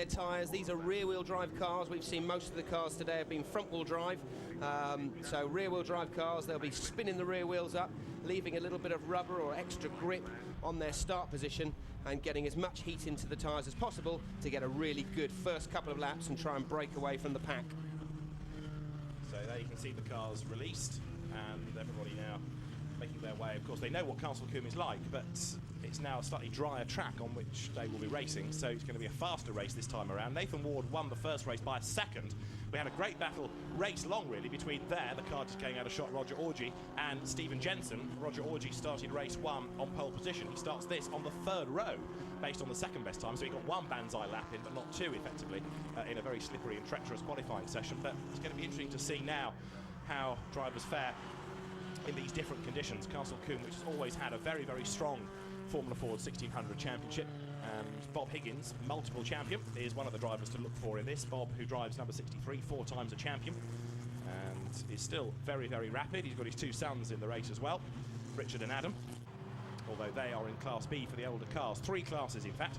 their tyres. These are rear-wheel drive cars. We've seen most of the cars today have been front-wheel drive. So rear-wheel drive cars, they'll be spinning the rear wheels up, leaving a little bit of rubber or extra grip on their start position and getting as much heat into the tyres as possible to get a really good first couple of laps and try and break away from the pack. So there you can see the cars released and everybody now making their way. Of course, they know what Castle Combe is like, but it's now a slightly drier track on which they will be racing, so it's going to be a faster race this time around. Nathan Ward won the first race by a second. We had a great battle race long, really, between the car just going out of shot, Roger Orgy, and Stephen Jensen. Roger Orgy started race 1 on pole position. He starts this on the 3rd row, based on the second best time, so he got 1 Banzai lap in, but not 2, effectively, in a very slippery and treacherous qualifying session. But it's going to be interesting to see now how drivers fare in these different conditions. Castle Combe, which has always had a very, very strong Formula Ford 1600 championship, and Bob Higgins, multiple champion, is one of the drivers to look for in this. Bob, who drives number 63, 4 times a champion, and is still very, very rapid. He's got his 2 sons in the race as well, Richard and Adam, although they are in Class B for the older cars. 3 classes, in fact.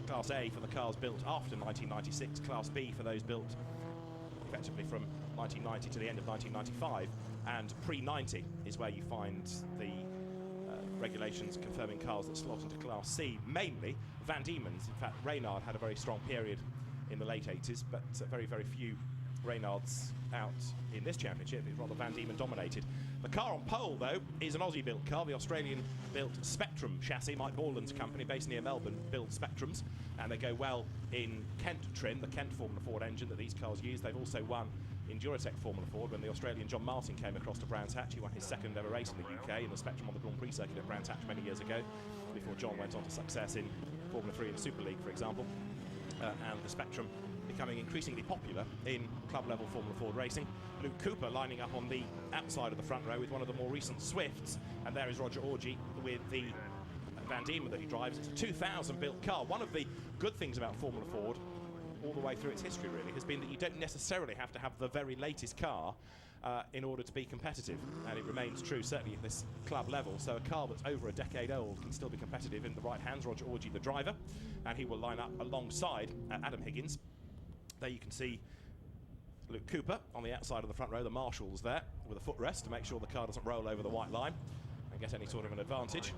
Class A for the cars built after 1996, Class B for those built effectively from 1990 to the end of 1995, and pre-90 is where you find the regulations confirming cars that slot into Class C, mainly Van Diemen's. In fact, Reynard had a very strong period in the late 80s, but very, very few Reynards out in this championship. It's rather Van Diemen dominated. The car on pole, though, is an Aussie-built car. The Australian-built Spectrum chassis. Mike Borland's company, based near Melbourne, builds Spectrums, and they go well in Kent trim, the Kent Formula Ford engine that these cars use. They've also won in Duratec Formula Ford when the Australian John Martin came across to Brands Hatch. He won his 2nd ever race in the UK in the Spectrum on the Grand Prix circuit at Brands Hatch many years ago, before John went on to success in Formula 3 and Super League, for example. And the Spectrum becoming increasingly popular in club-level Formula Ford racing. Luke Cooper lining up on the outside of the front row with one of the more recent Swifts, and there is Roger Orgy with the Van Diemen that he drives. It's a 2000 built car. One of the good things about Formula Ford all the way through its history, really, has been that you don't necessarily have to have the very latest car in order to be competitive, and it remains true certainly at this club level. So a car that's over a decade old can still be competitive in the right hands. Roger Orgy, the driver, and he will line up alongside Adam Higgins. There you can see Luke Cooper on the outside of the front row, the marshals there with a footrest to make sure the car doesn't roll over the white line and get any sort of an advantage.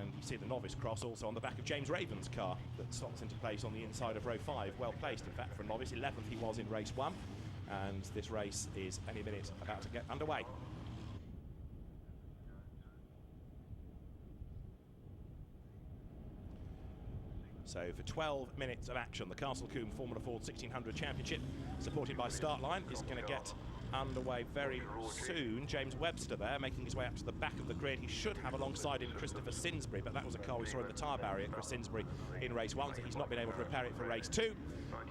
And you see the novice cross also on the back of James Raven's car that slots into place on the inside of row 5. Well placed, in fact, for a novice. 11th he was in race 1, and this race is any minute about to get underway. So for 12 minutes of action, the Castle Combe Formula Ford 1600 Championship, supported by Startline, is going to get underway very soon. James Webster there, making his way up to the back of the grid. He should have alongside him Christopher Sinsbury, but that was a car we saw in the tyre barrier, Chris Sinsbury, in race 1, so he's not been able to repair it for race 2.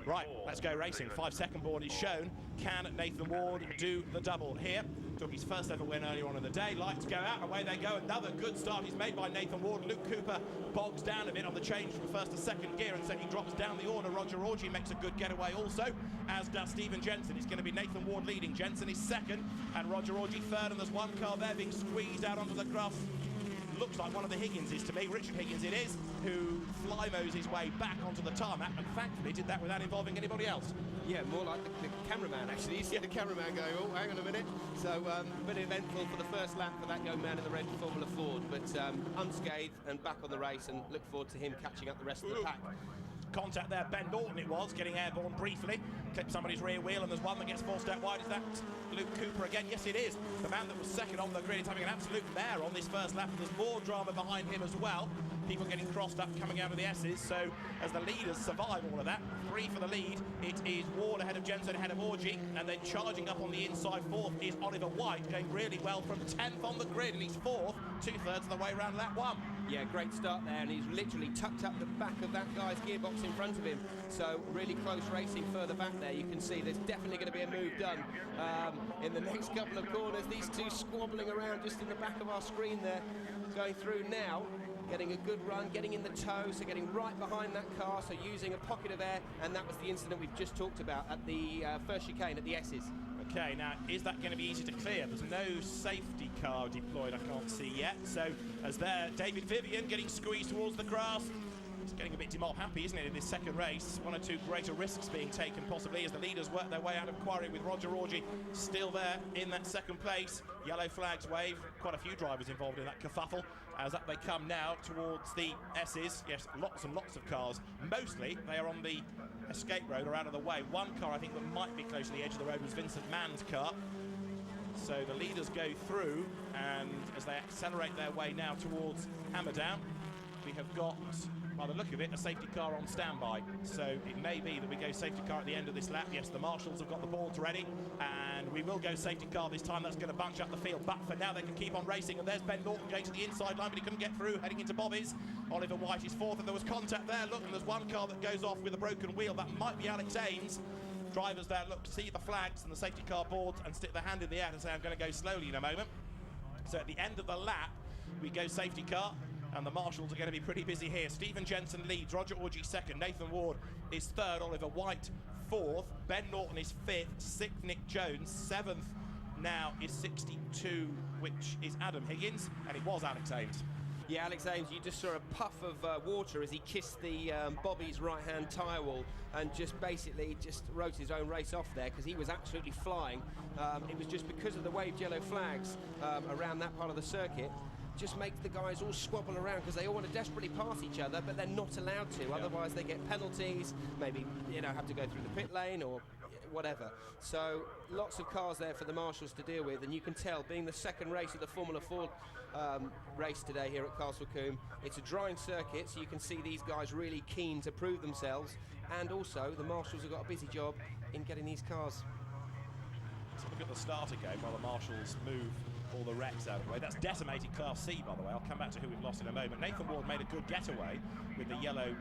Right, let's go racing. 5-second board is shown. Can Nathan Ward do the double here? Took his first ever win earlier on in the day. Lights go out, away they go. Another good start is made by Nathan Ward. Luke Cooper bogs down a bit on the change from first to second gear, and so he drops down the order. Roger Orgy makes a good getaway also, as does Stephen Jensen. It's going to be Nathan Ward leading. Jensen is second, and Roger Orgy third, and there's one car there being squeezed out onto the grass. Looks like one of the Higginses to me. Richard Higgins it is, who fly-mows his way back onto the tarmac, and thankfully did that without involving anybody else. Yeah, more like the cameraman, actually. You see the cameraman going, oh, hang on a minute. So, a bit eventful for the first lap for that young man in the red Formula Ford, but unscathed and back on the race, and look forward to him catching up the rest of the pack. Contact there, Ben Norton it was, getting airborne briefly, clipped somebody's rear wheel, and there's one that gets forced out wide. Is that Luke Cooper again? Yes, it is. The man that was second on the grid is having an absolute mare on this first lap, and there's more drama behind him as well. People getting crossed up coming out of the S's, so as the leaders survive all of that, 3 for the lead, it is Ward ahead of Jensen, ahead of Orgy, and then charging up on the inside 4th is Oliver White, going really well from 10th on the grid, and he's 4th, 2/3 of the way around lap 1. Yeah, great start there, and he's literally tucked up the back of that guy's gearbox in front of him. So really close racing further back there. You can see there's definitely going to be a move done in the next couple of corners. These two squabbling around just in the back of our screen there, going through now. Getting a good run, getting in the toe, so getting right behind that car, so using a pocket of air, and that was the incident we've just talked about at the first chicane at the S's. Okay, now, is that going to be easy to clear? There's no safety car deployed, I can't see yet. So, as there, David Vivian getting squeezed towards the grass. It's getting a bit demob happy, isn't it, in this second race? One or two greater risks being taken, possibly, as the leaders work their way out of Quarry, with Roger Orgy still there in that second place. Yellow flags wave. Quite a few drivers involved in that kerfuffle, as up they come now towards the S's. Yes, lots and lots of cars. Mostly they are on the escape road or out of the way. One car I think that might be close to the edge of the road was Vincent Mann's car. So the leaders go through, and as they accelerate their way now towards Hammerdown, we have got, by the look of it, a safety car on standby. So it may be that we go safety car at the end of this lap. Yes, the marshals have got the boards ready, and we will go safety car this time. That's going to bunch up the field, but for now they can keep on racing. And there's Ben Norton going to the inside line, but he couldn't get through, heading into Bobby's. Oliver White is fourth, and there was contact there. Look, and there's one car that goes off with a broken wheel. That might be Alex Ames. Drivers there look to see the flags and the safety car boards and stick their hand in the air and say, I'm going to go slowly in a moment. So at the end of the lap, we go safety car, and the marshals are going to be pretty busy here. Stephen Jensen leads, Roger Orgy second, Nathan Ward is third, Oliver White fourth, Ben Norton is fifth, sixth Nick Jones, seventh now is 62, which is Adam Higgins, and it was Alex Ames. Yeah, Alex Ames, you just saw a puff of water as he kissed the Bobby's right-hand tyre wall and just basically just wrote his own race off there, because he was absolutely flying. It was just because of the waved yellow flags around that part of the circuit, just make the guys all squabble around, because they all want to desperately pass each other, but they're not allowed to. Yeah. Otherwise they get penalties, maybe, you know, have to go through the pit lane or whatever. So lots of cars there for the marshals to deal with, and you can tell, being the second race of the Formula 4 race today here at Castle Combe, it's a drying circuit, so you can see these guys really keen to prove themselves, and also the marshals have got a busy job in getting these cars. So look at the start again while the marshals move all the wrecks out of the way. That's decimated Class C, by the way. I'll come back to who we've lost in a moment. Nathan Ward made a good getaway with the yellow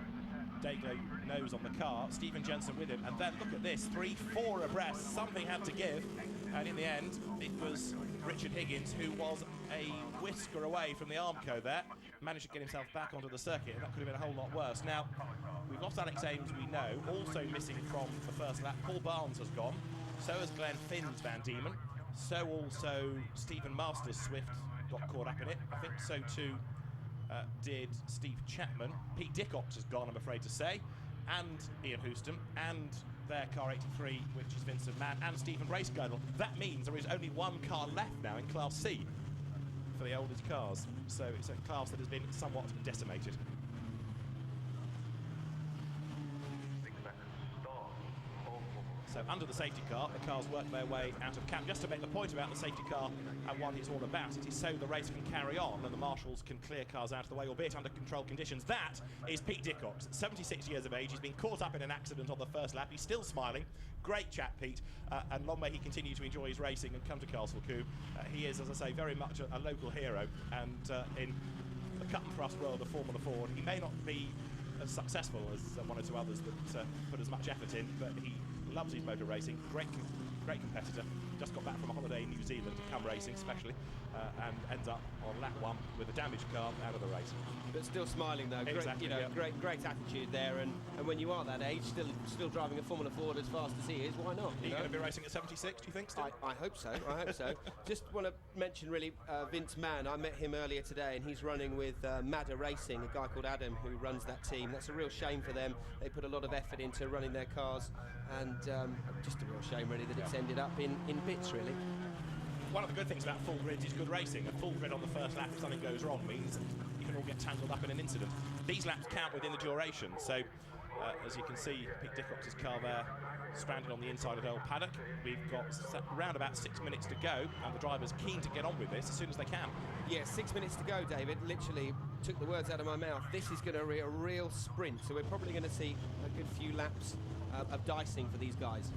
Dayglow nose on the car. Stephen Jensen with him, and then look at this, 3-4 abreast. Something had to give, and in the end it was Richard Higgins, who was a whisker away from the Armco there, managed to get himself back onto the circuit, and that could have been a whole lot worse. Now, we've lost Alex Ames, we know. Also missing from the first lap, Paul Barnes has gone, so has Glenn Finns Van Diemen, so also Stephen Masters Swift got caught up in it. I think so too did Steve Chapman. Pete Dickox has gone, I'm afraid to say, and Ian Houston, and their car 83, which is Vincent Mann, and Stephen Racegirdle. That means there is only one car left now in Class C for the oldest cars, so it's a class that has been somewhat decimated. So under the safety car, the cars work their way out of camp. Just to make the point about the safety car and what it's all about, it is so the race can carry on and the marshals can clear cars out of the way, albeit under controlled conditions. That is Pete Dickox, 76 years of age. He's been caught up in an accident on the first lap. He's still smiling. Great chap, Pete, and long may he continue to enjoy his racing and come to Castle Combe. He is, as I say, very much a local hero, and in the cut and thrust world of Formula 4, he may not be as successful as one or two others that put as much effort in, but he loves his motor racing. Great competitor. Just got back from a holiday in New Zealand to come racing, especially, and ends up on lap one with a damaged car out of the race. But still smiling though. Exactly, great, you know, great attitude there, and when you are that age, still driving a Formula Ford as fast as he is, why not? Are you going to be racing at 76? Do you think? Still? I hope so. I hope so. Just want to mention really Vince Mann. I met him earlier today, and he's running with Madder Racing, a guy called Adam who runs that team. That's a real shame for them. They put a lot of effort into running their cars, and just a real shame really that it's ended up in bits really. One of the good things about full grids is good racing. A full grid on the first lap, if something goes wrong, means you can all get tangled up in an incident. These laps count within the duration, so as you can see, Pete Dickox's car there stranded on the inside of Earl Paddock. We've got around about 6 minutes to go, and the driver's keen to get on with this as soon as they can. Yeah, 6 minutes to go, David. Literally took the words out of my mouth. This is going to be a real sprint, so we're probably going to see a good few laps of dicing for these guys.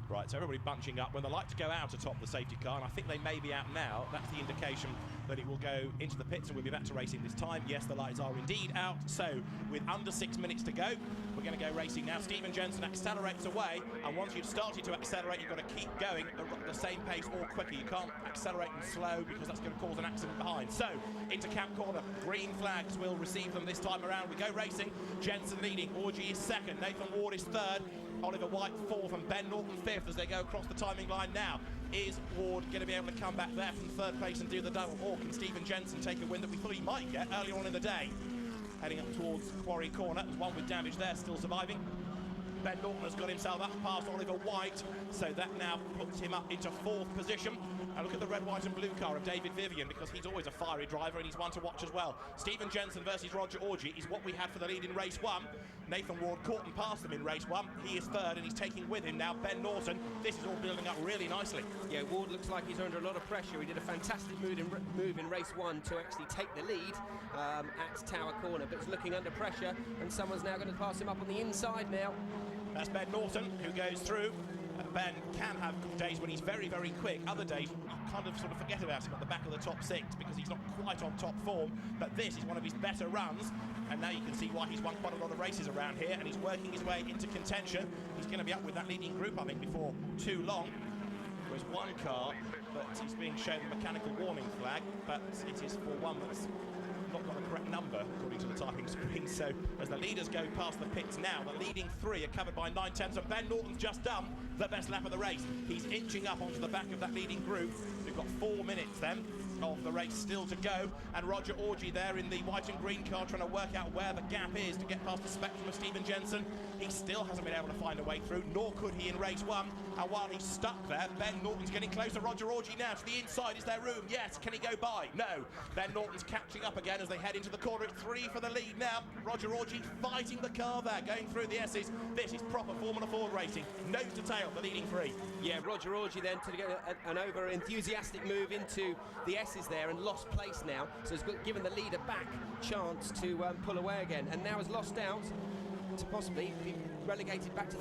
Right, so everybody bunching up. When the lights go out atop the safety car, and I think they may be out now, that's the indication that it will go into the pits and we'll be back to racing this time. Yes, the lights are indeed out. So with under 6 minutes to go, we're going to go racing now. Stephen Jensen accelerates away, and once you've started to accelerate, you've got to keep going at the same pace or quicker. You can't accelerate and slow because that's going to cause an accident behind. So into Camp Corner, green flags will receive them this time around. We go racing. Jensen leading, Orgy is second, Nathan Ward is third, Oliver White fourth, and Ben Norton fifth as they go across the timing line now. Is Ward going to be able to come back there from third place and do the double, or can Stephen Jensen take a win that we thought he might get earlier on in the day? Heading up towards Quarry Corner, there's one with damage there, still surviving. Ben Norton has got himself up past Oliver White, so that now puts him up into 4th position. And look at the red, white and blue car of David Vivian, because he's always a fiery driver and he's one to watch as well. Stephen Jensen versus Roger Orgy is what we had for the lead in race 1. Nathan Ward caught and passed them in race 1. He is 3rd and he's taking with him now Ben Norton. This is all building up really nicely. Yeah, Ward looks like he's under a lot of pressure. He did a fantastic move in race 1 to actually take the lead at Tower Corner, but he's looking under pressure, and someone's now going to pass him up on the inside now. That's Ben Norton who goes through. Ben can have days when he's very, very quick. Other days, you kind of sort of forget about him at the back of the top 6 because he's not quite on top form. But this is one of his better runs, and now you can see why he's won quite a lot of races around here, and he's working his way into contention. He's going to be up with that leading group, I think, before too long. There's one car, but he's being shown the mechanical warning flag, but it is for one that's not got the correct number according to the timing screen. So as the leaders go past the pits now, the leading 3 are covered by 9/10, and Ben Norton's just done the best lap of the race. He's inching up onto the back of that leading group. We've got 4 minutes then of the race still to go, and Roger Orgy there in the white and green car trying to work out where the gap is to get past the spectrum of Stephen Jensen. He still hasn't been able to find a way through, nor could he in race 1, and while he's stuck there, Ben Norton's getting closer. Roger Orgy now to the inside. Is there room? Yes. Can he go by? No. Ben Norton's catching up again as they head into the corner. It's 3 for the lead now. Roger Orgy fighting the car there, going through the S's. This is proper Formula Ford racing. Nose to tail, the leading 3. Yeah, Roger Orgy then to get an over-enthusiastic move into the S's there and lost place now. So he's given the leader back chance to pull away again, and now has lost out to possibly be relegated back to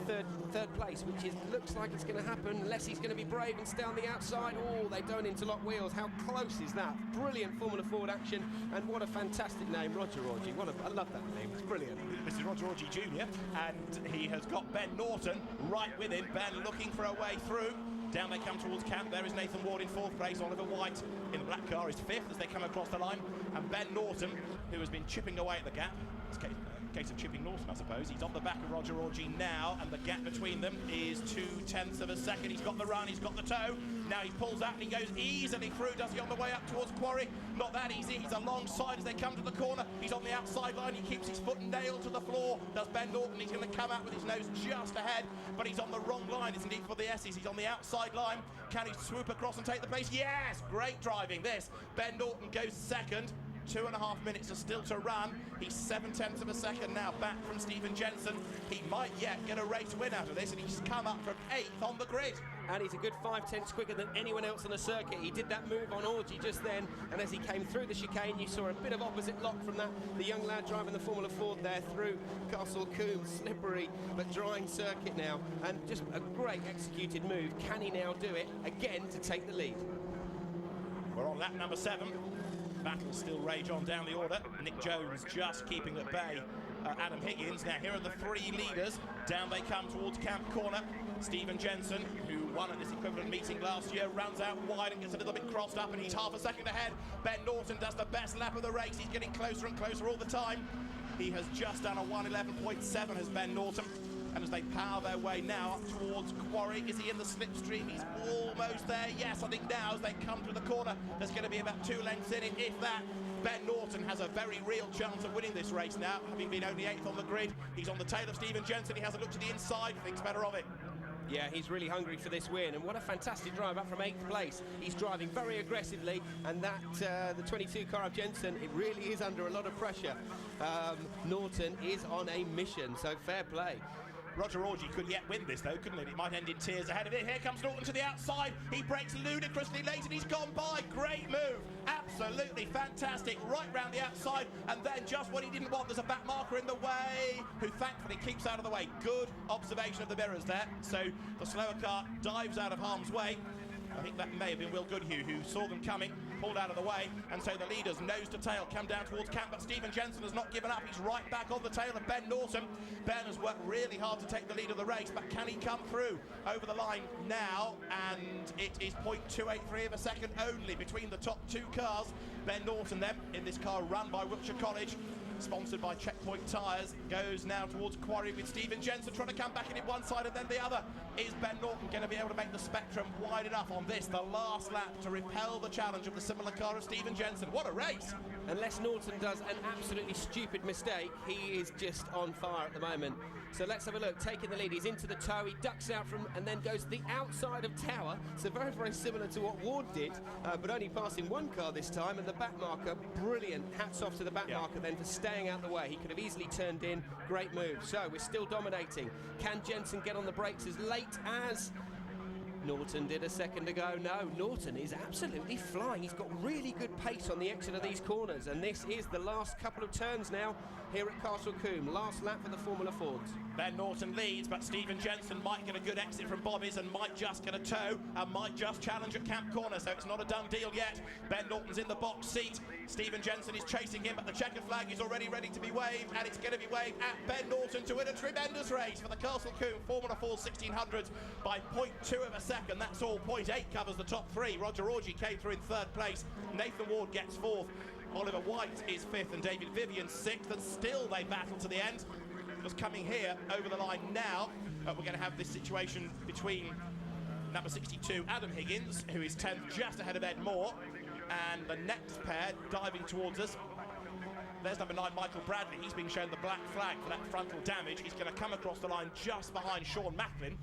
third place, which looks like it's going to happen unless he's going to be brave and stay on the outside. Oh, they don't interlock wheels. How close is that? Brilliant Formula Ford action, and what a fantastic name, Roger Orgy. I love that name. It's brilliant. This is Roger Orgy Jr., and he has got Ben Norton right with him. Ben looking for a way through. Down they come towards camp. There is Nathan Ward in 4th place. Oliver White in the black car is 5th as they come across the line. And Ben Norton, who has been chipping away at the gap. It's a case of chipping Norton, I suppose. He's on the back of Roger Orgy now, and the gap between them is 0.2 of a second. He's got the run, he's got the toe. Now he pulls out and he goes easily through. Does he on the way up towards Quarry? Not that easy. He's alongside as they come to the corner. He's on the outside line. He keeps his foot nailed to the floor. Does Ben Norton? He's going to come out with his nose just ahead, but he's on the wrong line, isn't he, for the S's? He's on the outside line. Can he swoop across and take the place? Yes! Great driving this. Ben Norton goes 2nd. 2.5 minutes are still to run. He's 0.7 of a second now back from Stephen Jensen. He might yet get a race win out of this, and he's come up from 8th on the grid. And he's a good 5/10 quicker than anyone else on the circuit. He did that move on Orgy just then, and as he came through the chicane, you saw a bit of opposite lock from the young lad driving the Formula Ford there through Castle Combe. Slippery but drying circuit now, and just a great executed move. Can he now do it again to take the lead? We're on lap number 7. Battles still rage on down the order. Nick Jones just keeping at bay Adam Higgins. Now here are the 3 leaders. Down they come towards Camp Corner. Stephen Jensen, who won at this equivalent meeting last year, runs out wide and gets a little bit crossed up, and he's half a second ahead. Ben Norton does the best lap of the race. He's getting closer and closer all the time. He has just done a 1:11.7 has Ben Norton. And as they power their way now up towards Quarry, is he in the slipstream? He's almost there. Yes, I think now as they come to the corner, there's going to be about 2 lengths in it, if that. Ben Norton has a very real chance of winning this race now, having been only 8th on the grid. He's on the tail of Stephen Jensen. He has a look to the inside, thinks better of it. Yeah, he's really hungry for this win, and what a fantastic drive up from 8th place. He's driving very aggressively, and that the 22 car of Jensen, it really is under a lot of pressure. Norton is on a mission, so fair play. Roger Orgy could yet win this, though, couldn't it? It might end in tears ahead of it. Here comes Norton to the outside. He breaks ludicrously late, and he's gone by. Great move. Absolutely fantastic. Right round the outside, and then just what he didn't want, there's a back marker in the way, who thankfully keeps out of the way. Good observation of the mirrors there. So the slower car dives out of harm's way. I think that may have been Will Goodhue who saw them coming, pulled out of the way, and so the leaders, nose to tail, come down towards camp, but Stephen Jensen has not given up. He's right back on the tail of Ben Norton. Ben has worked really hard to take the lead of the race, but can he come through over the line now? And it is 0.283 of a second only between the top 2 cars. Ben Norton then, in this car run by Wiltshire College, sponsored by Checkpoint Tyres, goes now towards Quarry with Stephen Jensen trying to come back in one side and then the other. Is Ben Norton going to be able to make the spectrum wide enough on this, the last lap, to repel the challenge of the similar car of Stephen Jensen? What a race! Unless Norton does an absolutely stupid mistake, he is just on fire at the moment. So let's have a look. Taking the lead, he's into the toe, he ducks out from and then goes to the outside of Tower. So very, very similar to what Ward did, but only passing one car this time. And the back marker, brilliant. Hats off to the back marker then for staying out the way. He could have easily turned in. Great move. So we're still dominating. Can Jensen get on the brakes as late as Norton did a second ago? No, Norton is absolutely flying. He's got really good pace on the exit of these corners, and this is the last couple of turns now here at Castle Combe. Last lap for the Formula Fords. Ben Norton leads, but Stephen Jensen might get a good exit from Bobby's and might just get a tow and might just challenge at Camp Corner, so it's not a done deal yet. Ben Norton's in the box seat. Stephen Jensen is chasing him, but the checkered flag is already ready to be waved, and it's going to be waved at Ben Norton to win a tremendous race for the Castle Combe Formula 4 1600s by 0.2 of a second. That's all. 0.8 covers the top three. Roger Orgy came through in third place. Nathan Ward gets fourth. Oliver White is fifth and David Vivian sixth, and still they battle to the end. Just coming here over the line now, we're going to have this situation between number 62 Adam Higgins, who is 10th, just ahead of Ed Moore, and the next pair diving towards us. There's number 9 Michael Bradley. He's being shown the black flag for that frontal damage. He's going to come across the line just behind Sean Macklin.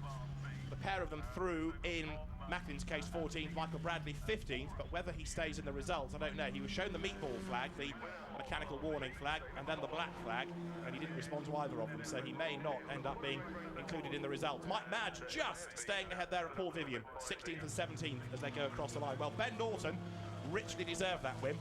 The pair of them through in Macklin's case 14th, Michael Bradley 15th, but whether he stays in the results, I don't know. He was shown the meatball flag, the mechanical warning flag, and then the black flag, and he didn't respond to either of them, so he may not end up being included in the results. Mike Madge just staying ahead there of Paul Vivian, 16th and 17th as they go across the line. Well, Ben Norton richly deserved that win,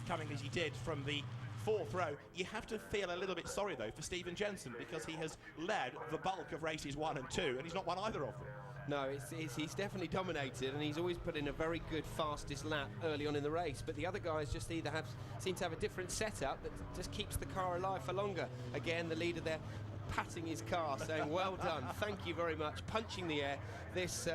coming as he did from the fourth row. You have to feel a little bit sorry, though, for Stephen Jensen, because he has led the bulk of races 1 and 2, and he's not won either of them. No, he's definitely dominated, and he's always put in a very good fastest lap early on in the race, but the other guys just either seem to have a different setup that just keeps the car alive for longer. Again, the leader there patting his car, saying, well done, thank you very much, punching the air. This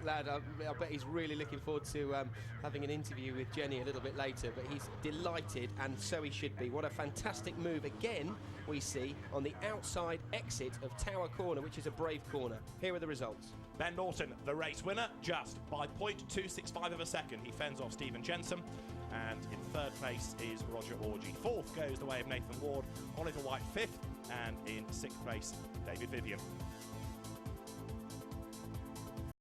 lad, I bet he's really looking forward to having an interview with Jenny a little bit later, but he's delighted, and so he should be. What a fantastic move again we see on the outside exit of Tower Corner, which is a brave corner. Here are the results. Ben Norton, the race winner, just by 0.265 of a second. He fends off Stephen Jensen, and in third place is Roger Orgy. Fourth goes the way of Nathan Ward, Oliver White fifth, and in sixth place, David Vivian.